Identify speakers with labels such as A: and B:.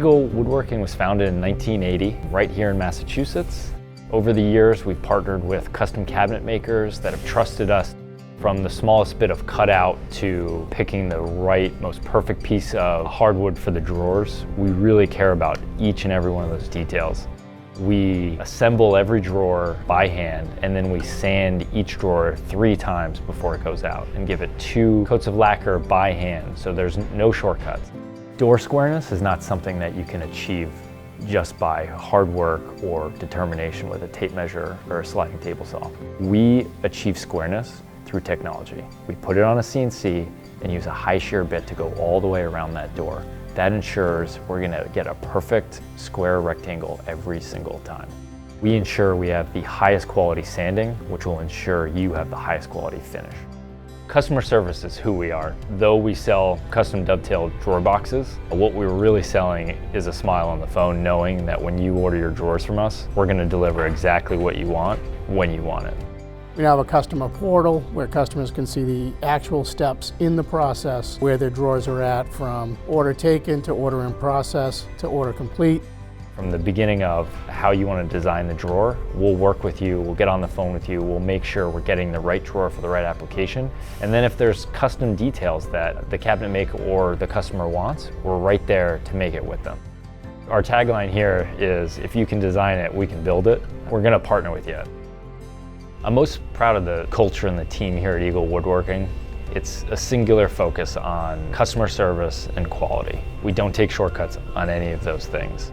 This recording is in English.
A: Eagle Woodworking was founded in 1980 right here in Massachusetts. Over the years, we've partnered with custom cabinet makers that have trusted us from the smallest bit of cutout to picking the right, most perfect piece of hardwood for the drawers. We really care about each and every one of those details. We assemble every drawer by hand, and then we sand each drawer 3 times before it goes out and give it 2 coats of lacquer by hand, so there's no shortcuts. Door squareness is not something that you can achieve just by hard work or determination with a tape measure or a sliding table saw. We achieve squareness through technology. We put it on a CNC and use a high shear bit to go all the way around that door. That ensures we're going to get a perfect square rectangle every single time. We ensure we have the highest quality sanding, which will ensure you have the highest quality finish. Customer service is who we are. Though we sell custom dovetail drawer boxes, what we're really selling is a smile on the phone, knowing that when you order your drawers from us, we're going to deliver exactly what you want, when you want it.
B: We now have a customer portal where customers can see the actual steps in the process, where their drawers are at, from order taken to order in process to order complete.
A: From the beginning of how you want to design the drawer, we'll work with you, we'll get on the phone with you, we'll make sure we're getting the right drawer for the right application. And then if there's custom details that the cabinet maker or the customer wants, we're right there to make it with them. Our tagline here is, if you can design it, we can build it. We're going to partner with you. I'm most proud of the culture and the team here at Eagle Woodworking. It's a singular focus on customer service and quality. We don't take shortcuts on any of those things.